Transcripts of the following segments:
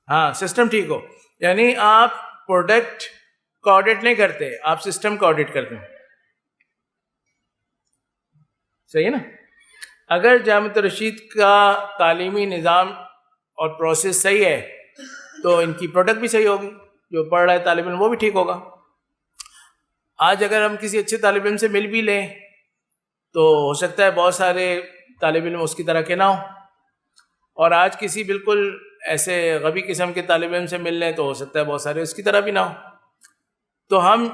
ہاں سسٹم ٹھیک ہو، یعنی آپ پروڈکٹ کا آڈٹ نہیں کرتے، آپ سسٹم کا آڈٹ کرتے ہیں. صحیح ہے نا؟ اگر جامعۃ الرشید کا تعلیمی نظام اور پروسیس صحیح ہے تو ان کی پروڈکٹ بھی صحیح ہوگی، جو پڑھ رہا ہے طالب علم وہ بھی ٹھیک ہوگا. آج اگر ہم کسی اچھے طالب علم سے مل بھی لیں تو ہو سکتا ہے بہت سارے طالب علم اس کی طرح کے نہ ہوں، اور آج کسی بالکل ایسے غبی قسم کے طالب علم سے مل لیں تو ہو سکتا ہے بہت سارے اس کی طرح بھی نہ ہوں. تو ہم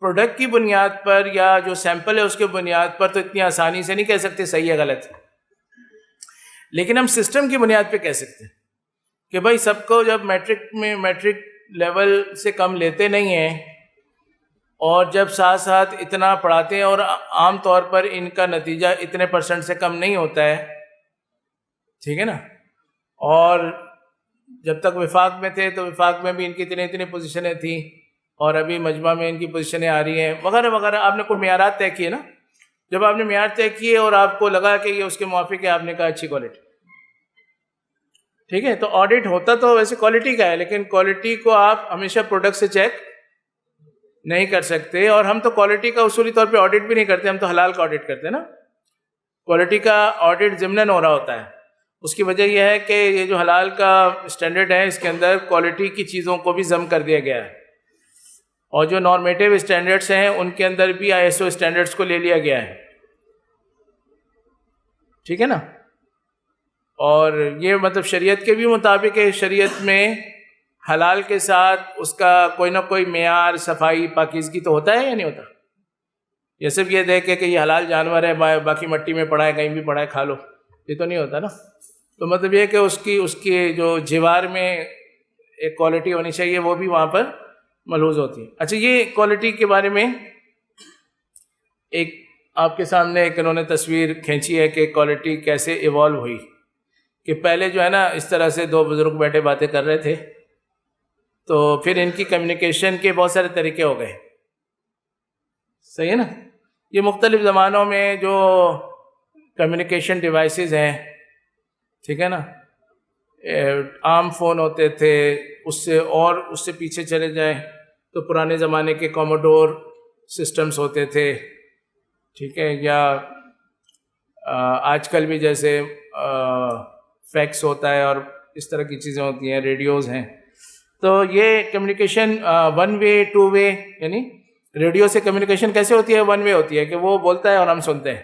پروڈکٹ کی بنیاد پر یا جو سیمپل ہے اس کے بنیاد پر تو اتنی آسانی سے نہیں کہہ سکتے صحیح ہے غلط، لیکن ہم سسٹم کی بنیاد پہ کہہ سکتے ہیں کہ بھائی سب کو جب میٹرک لیول سے کم لیتے نہیں ہیں اور جب ساتھ ساتھ اتنا پڑھاتے ہیں اور عام طور پر ان کا نتیجہ اتنے % سے کم نہیں ہوتا ہے، ٹھیک ہے نا، اور جب تک وفاق میں تھے تو وفاق میں بھی ان کی اتنی پوزیشنیں تھیں اور ابھی مجمع میں ان کی پوزیشنیں آ رہی ہیں وغیرہ وغیرہ. آپ نے کوئی معیارات طے کیے نا، جب آپ نے معیار طے کیے اور آپ کو لگا کہ یہ اس کے موافق ہے، آپ نے کہا اچھی کوالٹی، ٹھیک ہے. تو آڈٹ ہوتا تو ویسے کوالٹی کا ہے، لیکن کوالٹی کو آپ ہمیشہ پروڈکٹ سے چیک نہیں کر سکتے، اور ہم تو کوالٹی کا اصولی طور پہ آڈٹ بھی نہیں کرتے، ہم تو حلال کا آڈٹ کرتے ہیں نا. کوالٹی کا آڈٹ ضمناً ہو رہا ہوتا ہے. اس کی وجہ یہ ہے کہ یہ جو حلال کا اسٹینڈرڈ ہے اس کے اندر کوالٹی کی چیزوں کو بھی ضم کر دیا گیا ہے، اور جو نارمیٹیو اسٹینڈرڈس ہیں ان کے اندر بھی ISO اسٹینڈرڈس کو لے لیا گیا ہے، ٹھیک ہے نا. اور یہ مطلب شریعت کے بھی مطابق ہے. شریعت میں حلال کے ساتھ اس کا کوئی نہ کوئی معیار صفائی پاکیزگی تو ہوتا ہے یا نہیں ہوتا؟ یہ صرف یہ دیکھ کے کہ یہ حلال جانور ہے باقی مٹی میں پڑا ہے کہیں بھی پڑا ہے کھا لو، یہ تو نہیں ہوتا نا. تو مطلب یہ کہ اس کی جو جوار میں ایک کوالٹی ہونی چاہیے وہ بھی وہاں پر ملحوظ ہوتی ہے. اچھا، یہ کوالٹی کے بارے میں ایک آپ کے سامنے ایک انہوں نے تصویر کھینچی ہے کہ کوالٹی کیسے ایوالو ہوئی. کہ پہلے جو ہے نا اس طرح سے دو بزرگ بیٹھے باتیں کر رہے تھے تو پھر ان کی کمیونیکیشن کے بہت سارے طریقے ہو گئے. صحیح ہے نا. یہ مختلف زمانوں میں جو کمیونیکیشن ڈیوائسز ہیں، ٹھیک ہے نا، عام فون ہوتے تھے، اس سے پیچھے چلے جائیں تو پرانے زمانے کے کوموڈور سسٹمز ہوتے تھے، ٹھیک ہے، یا آج کل بھی جیسے فیکس ہوتا ہے اور اس طرح کی چیزیں ہوتی ہیں، ریڈیوز ہیں. تو یہ کمیونیکیشن 1 وے 2 وے، یعنی ریڈیو سے کمیونیکیشن کیسے ہوتی ہے؟ 1 وے ہوتی ہے کہ وہ بولتا ہے اور ہم سنتے ہیں،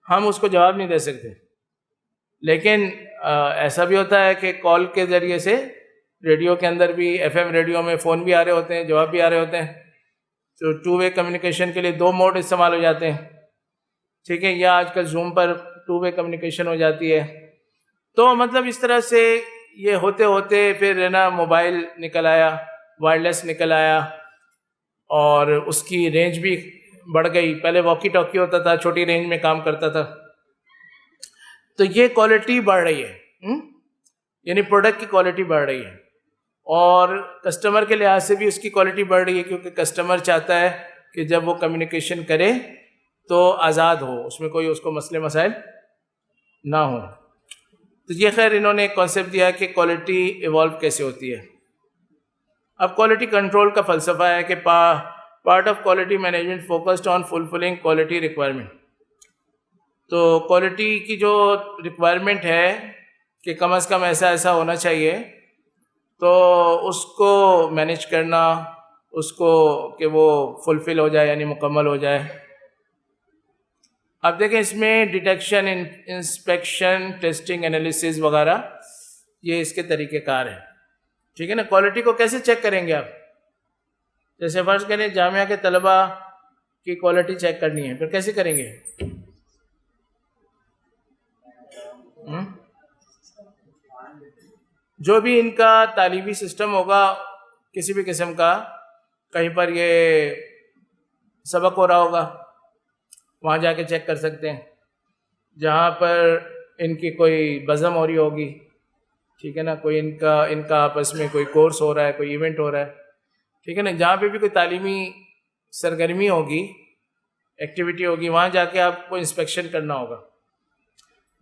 ہم اس کو جواب نہیں دے سکتے. لیکن ایسا بھی ہوتا ہے کہ کال کے ذریعے سے ریڈیو کے اندر بھی FM ریڈیو میں فون بھی آ رہے ہوتے ہیں، جواب بھی آ رہے ہوتے ہیں. تو 2 وے کمیونیکیشن کے لیے 2 موڈ استعمال ہو جاتے ہیں، ٹھیک ہے. یا آج کل زوم پر 2 وے کمیونیکیشن ہو جاتی ہے. تو مطلب اس طرح سے یہ ہوتے ہوتے پھر ہے نا موبائل نکل آیا، وائرلیس نکل آیا، اور اس کی رینج بھی بڑھ گئی. پہلے واکی ٹاکی ہوتا تھا، چھوٹی رینج میں کام کرتا تھا. تو یہ کوالٹی بڑھ رہی ہے، یعنی پروڈکٹ کی کوالٹی بڑھ رہی ہے، اور کسٹمر کے لحاظ سے بھی اس کی کوالٹی بڑھ رہی ہے، کیونکہ کسٹمر چاہتا ہے کہ جب وہ کمیونیکیشن کرے تو آزاد ہو، اس میں کوئی اس کو مسئلے مسائل نہ ہو. تو یہ خیر انہوں نے ایک کانسیپٹ دیا کہ کوالٹی ایوالو کیسے ہوتی ہے. اب کوالٹی کنٹرول کا فلسفہ ہے کہ part of quality management focused on fulfilling quality requirement. تو کوالٹی کی جو ریکوائرمنٹ ہے کہ کم از کم ایسا ہونا چاہیے، تو اس کو مینیج کرنا، اس کو کہ وہ فلفل ہو جائے، یعنی مکمل ہو جائے. اب دیکھیں اس میں ڈیٹیکشن، انسپیکشن، ٹیسٹنگ، انالیسز وغیرہ یہ اس کے طریقہ کار ہیں، ٹھیک ہے نا. کوالٹی کو کیسے چیک کریں گے آپ؟ جیسے فرض کریں جامعہ کے طلباء کی کوالٹی چیک کرنی ہے، پھر کیسے کریں گے؟ جو بھی ان کا تعلیمی سسٹم ہوگا کسی بھی قسم کا، کہیں پر یہ سبق ہو رہا ہوگا وہاں جا کے چیک کر سکتے ہیں. جہاں پر ان کی کوئی بزم ہو رہی ہوگی، ٹھیک ہے نا، کوئی ان کا آپس میں کوئی کورس ہو رہا ہے، کوئی ایونٹ ہو رہا ہے، ٹھیک ہے نا، جہاں پہ بھی کوئی تعلیمی سرگرمی ہوگی، ایکٹیویٹی ہوگی، وہاں جا کے آپ کو انسپیکشن کرنا ہوگا.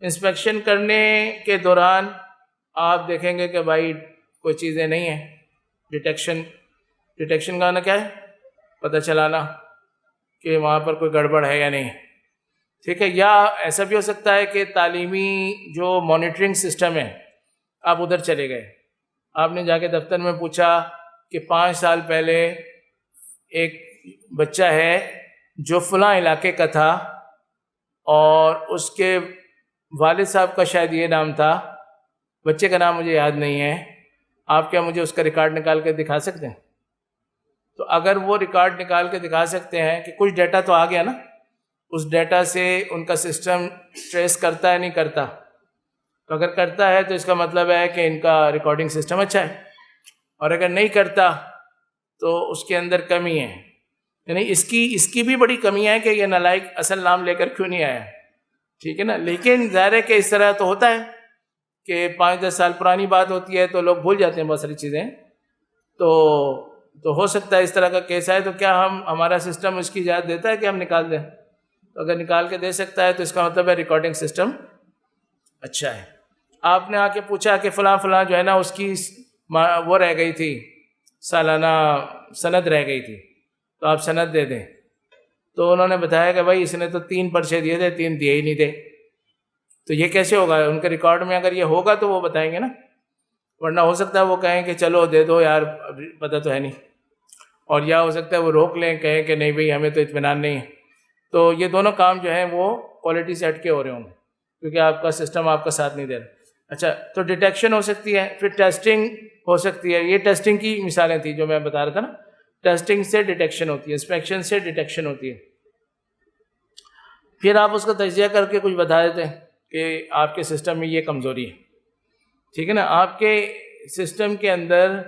انسپیکشن کرنے کے دوران آپ دیکھیں گے کہ بھائی کوئی چیزیں نہیں ہیں. ڈیٹیکشن کا نا کیا ہے؟ پتہ چلانا کہ وہاں پر کوئی گڑبڑ ہے یا نہیں. ٹھیک ہے. یا ایسا بھی ہو سکتا ہے کہ تعلیمی جو مانیٹرنگ سسٹم ہے، آپ ادھر چلے گئے، آپ نے جا کے دفتر میں پوچھا کہ 5 سال پہلے ایک بچہ ہے جو فلاں علاقے کا تھا اور اس کے والد صاحب کا شاید یہ نام تھا، بچے کا نام مجھے یاد نہیں ہے، آپ کیا مجھے اس کا ریکارڈ نکال کے دکھا سکتے ہیں؟ تو اگر وہ ریکارڈ نکال کے دکھا سکتے ہیں کہ کچھ ڈیٹا تو آ گیا نا، اس ڈیٹا سے ان کا سسٹم ٹریس کرتا ہے نہیں کرتا، تو اگر کرتا ہے تو اس کا مطلب ہے کہ ان کا ریکارڈنگ سسٹم اچھا ہے، اور اگر نہیں کرتا تو اس کے اندر کمی ہے. یعنی اس کی بھی بڑی کمی ہے کہ یہ نالائق اصل نام لے کر کیوں نہیں آیا. ٹھیک ہے نا. لیکن ظاہر ہے کہ اس طرح تو ہوتا ہے کہ 5-10 سال پرانی بات ہوتی ہے تو لوگ بھول جاتے ہیں بہت ساری چیزیں. تو ہو سکتا ہے اس طرح کا کیس آئے. تو کیا ہمارا سسٹم اس کی اجازت دیتا ہے کہ ہم نکال دیں؟ تو اگر نکال کے دے سکتا ہے تو اس کا مطلب ہے ریکارڈنگ سسٹم اچھا ہے. آپ نے آ کے پوچھا کہ فلاں جو ہے نا اس کی وہ رہ گئی تھی، سالانہ سند رہ گئی تھی، تو آپ سند دے دیں. تو انہوں نے بتایا کہ بھائی اس نے تو 3 پرچے دیے تھے، 3 دیے ہی نہیں تھے. تو یہ کیسے ہوگا؟ ان کے ریکارڈ میں اگر یہ ہوگا تو وہ بتائیں گے نا، ورنہ ہو سکتا ہے وہ کہیں کہ چلو دے دو یار، پتہ تو ہے نہیں. اور یا ہو سکتا ہے وہ روک لیں، کہیں کہ نہیں بھئی ہمیں تو اطمینان نہیں ہے. تو یہ دونوں کام جو ہیں وہ کوالٹی سے ہٹ کے ہو رہے ہوں گے کیونکہ آپ کا سسٹم آپ کا ساتھ نہیں دے رہا. اچھا، تو ڈیٹیکشن ہو سکتی ہے، پھر ٹیسٹنگ ہو سکتی ہے. یہ ٹیسٹنگ کی مثالیں تھیں جو میں بتا رہا تھا نا. ٹیسٹنگ سے ڈیٹیکشن ہوتی ہے، انسپیکشن سے ڈیٹیکشن ہوتی ہے. پھر آپ اس کا تجزیہ کر کے کچھ بتا دیتے ہیں کہ آپ کے سسٹم میں یہ کمزوری ہے. ٹھیک ہے نا. آپ کے سسٹم کے اندر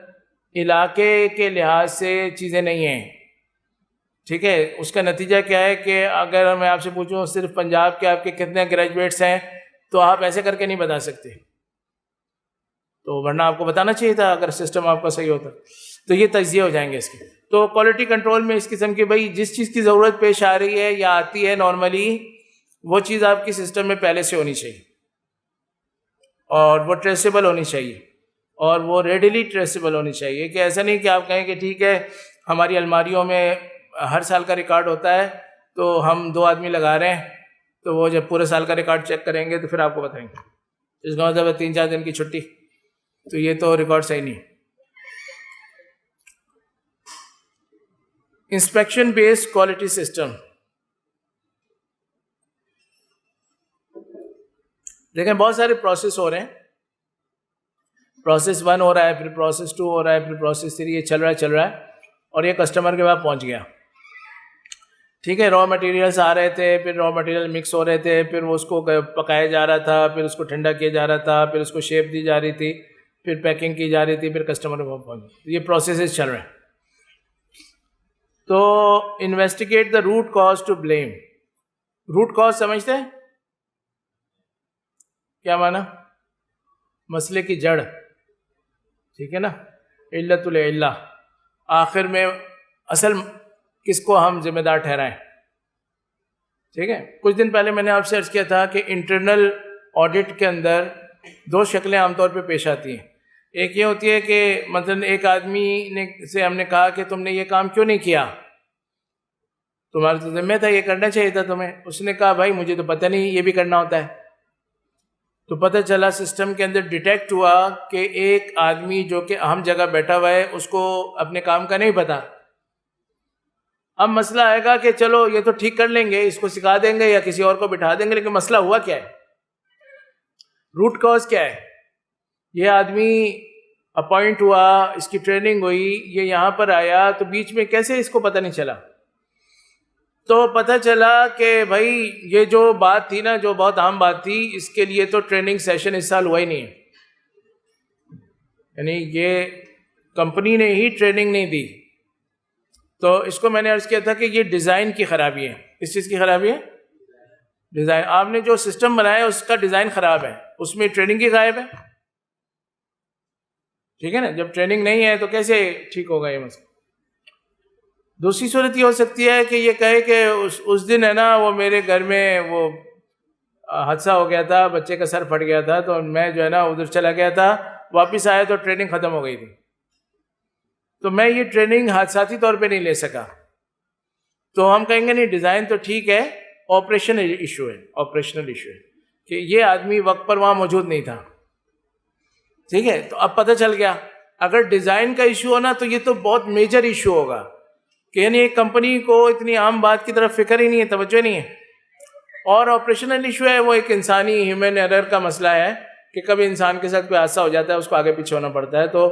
علاقے کے لحاظ سے چیزیں نہیں ہیں. ٹھیک ہے. اس کا نتیجہ کیا ہے کہ اگر میں آپ سے پوچھوں صرف پنجاب کے آپ کے کتنے گریجویٹس ہیں تو آپ ایسے کر کے نہیں بتا سکتے. تو ورنہ آپ کو بتانا چاہیے تھا اگر سسٹم آپ کا صحیح ہوتا. تو یہ تجزیے ہو جائیں گے اس کے. تو کوالٹی کنٹرول میں اس قسم کی بھائی جس چیز کی ضرورت پیش آ رہی ہے یا آتی ہے نارملی، وہ چیز آپ کی سسٹم میں پہلے سے ہونی چاہیے اور وہ ٹریسیبل ہونی چاہیے اور وہ ریڈیلی ٹریسیبل ہونی چاہیے. کہ ایسا نہیں کہ آپ کہیں کہ ٹھیک ہے ہماری الماریوں میں ہر سال کا ریکارڈ ہوتا ہے تو ہم 2 آدمی لگا رہے ہیں، تو وہ جب پورے سال کا ریکارڈ چیک کریں گے تو پھر آپ کو بتائیں گے. اس کا مطلب ہے 3-4 دن کی چھٹی. تو یہ تو ریکارڈ صحیح نہیں. Inspection based quality system. دیکھیں بہت سارے پروسیس ہو رہے ہیں. پروسیس 1 ہو رہا ہے، پھر پروسیس 2 ہو رہا ہے، پھر پروسیس 3. یہ چل رہا ہے اور یہ کسٹمر کے پاس پہنچ گیا. ٹھیک ہے. را مٹیریلس آ رہے تھے، پھر را مٹیریل مکس ہو رہے تھے، پھر وہ اس کو پکایا جا رہا تھا، پھر اس کو ٹھنڈا کیا جا رہا تھا، پھر اس کو شیپ دی جا رہی تھی، پھر پیکنگ کی جا رہی تھی، پھر کسٹمر کے پاس پہنچ گیا. یہ پروسیسز چل رہے ہیں. تو investigate the root cause to blame. Root cause سمجھتے ہیں کیا معنی؟ مسئلے کی جڑ. ٹھیک ہے نا. علت العلہ، آخر میں اصل کس کو ہم ذمہ دار ٹھہرائیں. ٹھیک ہے. کچھ دن پہلے میں نے آپ سے عرض کیا تھا کہ انٹرنل آڈٹ کے اندر 2 شکلیں عام طور پہ پیش آتی ہیں. ایک یہ ہوتی ہے کہ مثلا ایک آدمی سے ہم نے کہا کہ تم نے یہ کام کیوں نہیں کیا، تمہارا تو ذمہ تھا، یہ کرنا چاہیے تھا تمہیں. اس نے کہا بھائی مجھے تو پتہ نہیں یہ بھی کرنا ہوتا ہے. تو پتہ چلا سسٹم کے اندر ڈیٹیکٹ ہوا کہ ایک آدمی جو کہ اہم جگہ بیٹھا ہوا ہے اس کو اپنے کام کا نہیں پتہ. اب مسئلہ آئے گا کہ چلو یہ تو ٹھیک کر لیں گے، اس کو سکھا دیں گے یا کسی اور کو بٹھا دیں گے، لیکن مسئلہ ہوا کیا ہے؟ روٹ کاز کیا ہے؟ یہ آدمی اپوائنٹ ہوا، اس کی ٹریننگ ہوئی، یہ یہاں پر آیا، تو بیچ میں کیسے اس کو پتہ نہیں چلا؟ تو پتہ چلا کہ بھائی یہ جو بات تھی نا، جو بہت اہم بات تھی، اس کے لیے تو ٹریننگ سیشن اس سال ہوا ہی نہیں ہے. یعنی یہ کمپنی نے ہی ٹریننگ نہیں دی. تو اس کو میں نے عرض کیا تھا کہ یہ ڈیزائن کی خرابی ہے. کس چیز کی خرابی ہے؟ ڈیزائن. آپ نے جو سسٹم بنایا اس کا ڈیزائن خراب ہے، اس میں ٹریننگ کی غائب ہے. ٹھیک ہے نا. جب ٹریننگ نہیں ہے تو کیسے ٹھیک ہوگا یہ مسئلہ؟ دوسری صورت یہ ہو سکتی ہے کہ یہ کہے کہ اس دن ہے نا وہ میرے گھر میں وہ حادثہ ہو گیا تھا، بچے کا سر پھٹ گیا تھا، تو میں جو ہے نا ادھر چلا گیا تھا واپس آیا تو ٹریننگ ختم ہو گئی تھی. تو میں یہ ٹریننگ حادثاتی طور پہ نہیں لے سکا. تو ہم کہیں گے نہیں ڈیزائن تو ٹھیک ہے, آپریشنل ایشو ہے کہ یہ آدمی وقت پر وہاں موجود نہیں تھا. ٹھیک ہے, تو اب پتہ چل گیا اگر ڈیزائن کا ایشو ہو نا تو یہ تو بہت میجر ایشو ہوگا کہ یعنی ایک کمپنی کو اتنی عام بات کی طرف فکر ہی نہیں ہے, توجہ نہیں ہے. اور آپریشنل ایشو ہے وہ ایک انسانی ہیومن ایرر کا مسئلہ ہے کہ کبھی انسان کے ساتھ کوئی حادثہ ہو جاتا ہے, اس کو آگے پیچھے ہونا پڑتا ہے, تو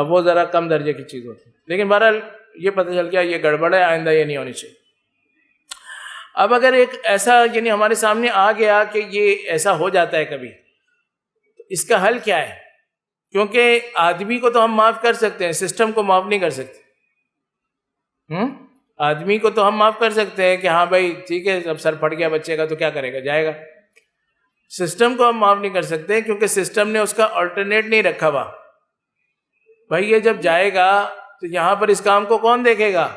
وہ ذرا کم درجے کی چیز ہوتی ہے. لیکن بہرحال یہ پتہ چل گیا یہ گڑبڑ ہے, آئندہ یہ نہیں ہونی چاہیے. اب اگر ایک ایسا یعنی ہمارے سامنے آ گیا کہ یہ ایسا ہو جاتا ہے کبھی, تو اس کا حل کیا ہے؟ کیونکہ آدمی کو تو ہم معاف کر سکتے ہیں, سسٹم کو معاف نہیں کر سکتے. آدمی کو تو ہم معاف کر سکتے ہیں کہ ہاں بھائی ٹھیک ہے, اب سر پھٹ گیا بچے کا تو کیا کرے گا, جائے گا. سسٹم کو ہم معاف نہیں کر سکتے کیونکہ سسٹم نے اس کا آلٹرنیٹ نہیں رکھا ہوا. بھائی یہ جب جائے گا تو یہاں پر اس کام کو کون دیکھے گا؟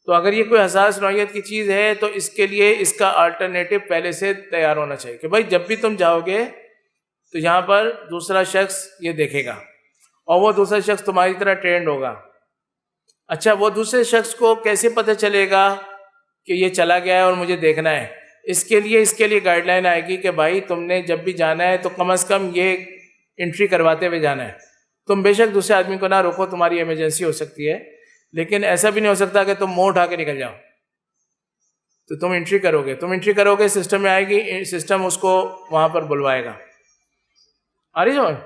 تو اگر یہ کوئی حساس نوعیت کی چیز ہے تو اس کے لیے اس کا آلٹرنیٹو پہلے سے تیار ہونا چاہیے کہ بھائی جب بھی تم جاؤ گے تو یہاں پر دوسرا شخص یہ دیکھے گا اور وہ دوسرا شخص تمہاری طرح ٹرینڈ ہوگا. اچھا, وہ دوسرے شخص کو کیسے پتہ چلے گا کہ یہ چلا گیا ہے اور مجھے دیکھنا ہے؟ اس کے لیے گائیڈ لائن آئے گی کہ بھائی تم نے جب بھی جانا ہے تو کم از کم یہ انٹری کرواتے ہوئے جانا ہے. تم بے شک دوسرے آدمی کو نہ روکو, تمہاری ایمرجنسی ہو سکتی ہے, لیکن ایسا بھی نہیں ہو سکتا کہ تم منہ اٹھا کے نکل جاؤ. تو تم انٹری کرو گے, سسٹم میں آئے گی, سسٹم اس کو وہاں پر بلوائے گا. آ رہی سمجھ؟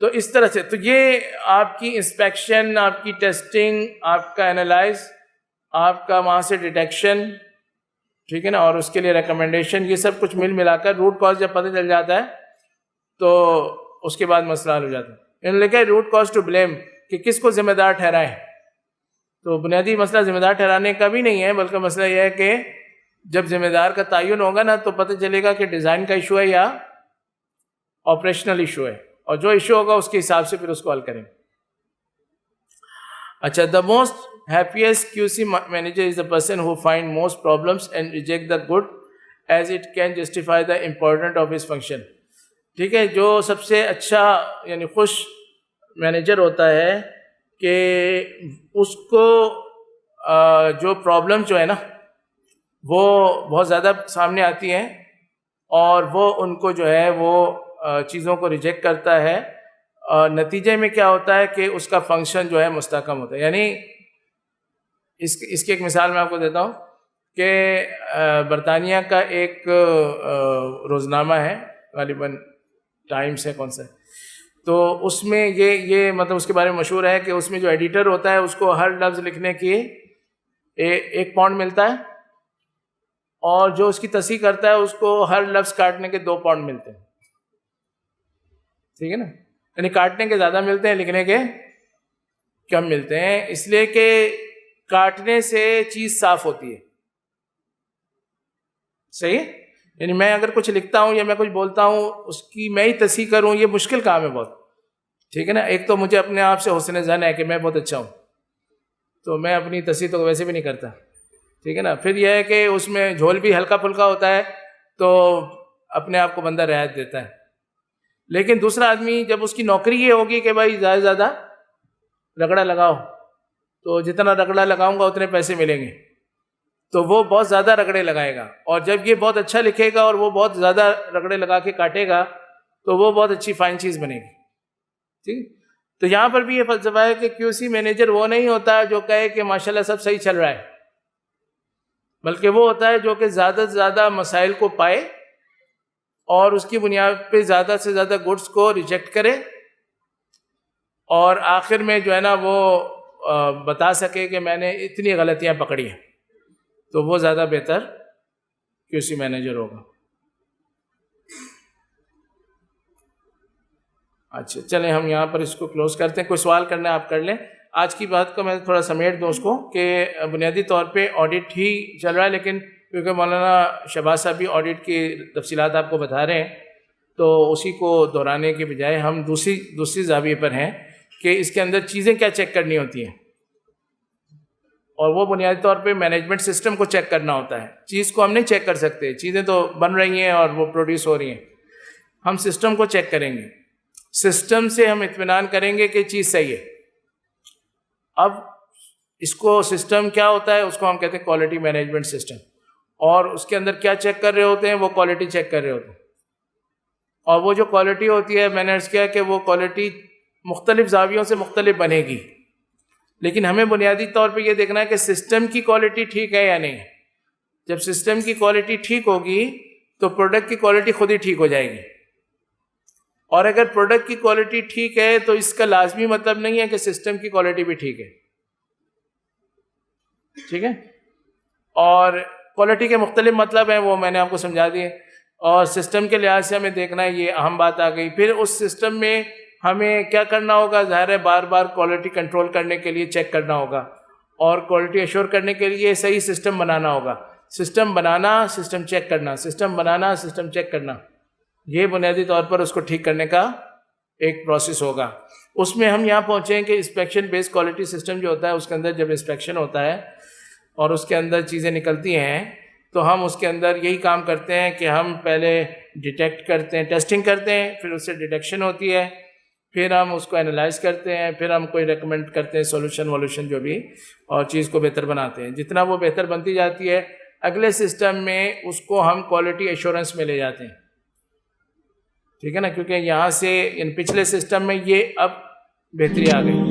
تو اس طرح سے تو یہ آپ کی انسپیکشن, آپ کی ٹیسٹنگ, آپ کا انالائز, آپ کا وہاں سے ڈیٹیکشن, ٹھیک ہے نا, اور اس کے لیے ریکمنڈیشن, یہ سب کچھ ملا کر روٹ کاز جب پتہ چل جاتا ہے تو اس کے بعد مسئلہ حل ہو جاتا ہے. انہوں نے لکھا ہے روٹ کاز ٹو بلیم, کہ کس کو ذمہ دار ٹھہرائیں. تو بنیادی مسئلہ ذمہ دار ٹھہرانے کا بھی نہیں ہے, بلکہ مسئلہ یہ ہے کہ جب ذمہ دار کا تعین ہوگا نا تو پتہ چلے گا کہ ڈیزائن کا ایشو ہے یا آپریشنل ایشو ہے, اور جو ایشو ہوگا اس کے حساب سے پھر اس کو حل کریں. اچھا, the most happiest QC manager is the person who find most problems and reject the good as it can justify the importance of his function. ٹھیک ہے, جو سب سے اچھا یعنی خوش مینیجر ہوتا ہے کہ اس کو جو پرابلم جو ہے نا وہ بہت زیادہ سامنے آتی ہیں اور وہ ان کو جو ہے وہ چیزوں کو ریجیکٹ کرتا ہے, اور نتیجے میں کیا ہوتا ہے کہ اس کا فنکشن جو ہے مستحکم ہوتا ہے. یعنی اس کی ایک مثال میں آپ کو دیتا ہوں کہ برطانیہ کا ایک روزنامہ ہے, غالباً ٹائمس ہے, کون سا ہے, تو اس میں یہ مطلب اس کے بارے میں مشہور ہے کہ اس میں جو ایڈیٹر ہوتا ہے اس کو ہر لفظ لکھنے کی 1 پاؤنڈ ملتا ہے, اور جو اس کی تصحیح کرتا ہے اس کو ہر لفظ کاٹنے کے 2 پاؤنڈ ملتے ہیں. ٹھیک ہے نا, یعنی کاٹنے کے زیادہ ملتے ہیں, لکھنے کے کم ملتے ہیں, اس لیے کہ کاٹنے سے چیز صاف ہوتی ہے. صحیح, یعنی میں اگر کچھ لکھتا ہوں یا میں کچھ بولتا ہوں اس کی میں ہی تصحیح کروں, یہ مشکل کام ہے بہت. ٹھیک ہے نا, ایک تو مجھے اپنے آپ سے حسن ظن ہے کہ میں بہت اچھا ہوں, تو میں اپنی تصحیح تو ویسے بھی نہیں کرتا. ٹھیک ہے نا, پھر یہ ہے کہ اس میں جھول بھی ہلکا پھلکا ہوتا ہے تو اپنے آپ کو بندہ رعایت دیتا ہے. لیکن دوسرا آدمی جب اس کی نوکری یہ ہوگی کہ بھائی زیادہ سے زیادہ رگڑا لگاؤ, تو جتنا رگڑا لگاؤں گا اتنے پیسے ملیں گے, تو وہ بہت زیادہ رگڑے لگائے گا. اور جب یہ بہت اچھا لکھے گا اور وہ بہت زیادہ رگڑے لگا کے کاٹے گا تو وہ بہت اچھی فائن چیز بنے گی. ٹھیک, تو یہاں پر بھی یہ فلسفہ ہے کہ QC مینیجر وہ نہیں ہوتا جو کہے کہ ماشاءاللہ سب صحیح چل رہا ہے, بلکہ وہ ہوتا ہے جو کہ زیادہ سے زیادہ مسائل کو پائے اور اس کی بنیاد پہ زیادہ سے زیادہ گڈس کو ریجیکٹ کرے, اور آخر میں جو ہے نا وہ بتا سکے کہ میں نے اتنی غلطیاں پکڑی ہیں, تو وہ زیادہ بہتر QC مینیجر ہوگا. اچھا چلیں ہم یہاں پر اس کو کلوز کرتے ہیں. کوئی سوال کرنا ہے آپ کر لیں. آج کی بات کو میں تھوڑا سمیٹ دوں اس کو کہ بنیادی طور پہ آڈٹ ہی چل رہا ہے, لیکن کیونکہ مولانا شہباز صاحب بھی آڈٹ کی تفصیلات آپ کو بتا رہے ہیں تو اسی کو دہرانے کے بجائے ہم دوسری زاویے پر ہیں کہ اس کے اندر چیزیں کیا چیک کرنی ہوتی ہیں, اور وہ بنیادی طور پہ مینجمنٹ سسٹم کو چیک کرنا ہوتا ہے. چیز کو ہم نہیں چیک کر سکتے, چیزیں تو بن رہی ہیں اور وہ پروڈیوس ہو رہی ہیں, ہم سسٹم کو چیک کریں گے. سسٹم سے ہم اطمینان کریں گے کہ چیز صحیح ہے. اب اس کو سسٹم کیا ہوتا ہے, اس کو ہم کہتے ہیں کوالٹی مینجمنٹ سسٹم, اور اس کے اندر کیا چیک کر رہے ہوتے ہیں, وہ کوالٹی چیک کر رہے ہوتے ہیں. اور وہ جو کوالٹی ہوتی ہے, میں نے عرض کیا کہ وہ کوالٹی مختلف زاویوں سے مختلف بنے گی, لیکن ہمیں بنیادی طور پہ یہ دیکھنا ہے کہ سسٹم کی کوالٹی ٹھیک ہے یا نہیں. جب سسٹم کی کوالٹی ٹھیک ہوگی تو پروڈکٹ کی کوالٹی خود ہی ٹھیک ہو جائے گی. اور اگر پروڈکٹ کی کوالٹی ٹھیک ہے تو اس کا لازمی مطلب نہیں ہے کہ سسٹم کی کوالٹی بھی ٹھیک ہے. ٹھیک ہے, اور کوالٹی کے مختلف مطلب ہیں, وہ میں نے آپ کو سمجھا دیے. اور سسٹم کے لحاظ سے ہمیں دیکھنا ہے, یہ اہم بات آ گئی. پھر اس سسٹم میں ہمیں کیا کرنا ہوگا, ظاہر ہے بار بار کوالٹی کنٹرول کرنے کے لیے چیک کرنا ہوگا, اور کوالٹی ایشور کرنے کے لیے صحیح سسٹم بنانا ہوگا. سسٹم بنانا, سسٹم چیک کرنا, سسٹم بنانا, سسٹم چیک کرنا, یہ بنیادی طور پر اس کو ٹھیک کرنے کا ایک پروسیس ہوگا. اس میں ہم یہاں پہنچے ہیں کہ انسپیکشن بیس کوالٹی سسٹم جو ہوتا ہے, اس کے اندر جب انسپیکشن ہوتا ہے اور اس کے اندر چیزیں نکلتی ہیں, تو ہم اس کے اندر یہی کام کرتے ہیں کہ ہم پہلے ڈیٹیکٹ کرتے ہیں, ٹیسٹنگ کرتے ہیں, پھر اس سے ڈیٹیکشن ہوتی ہے, پھر ہم اس کو انالائز کرتے ہیں, پھر ہم کوئی ریکمنڈ کرتے ہیں سولوشن وولوشن جو بھی, اور چیز کو بہتر بناتے ہیں. جتنا وہ بہتر بنتی جاتی ہے, اگلے سسٹم میں اس کو ہم کوالٹی ایشورنس میں لے جاتے ہیں. ٹھیک ہے نا, کیونکہ یہاں سے ان پچھلے سسٹم میں یہ اب بہتری آ گئی.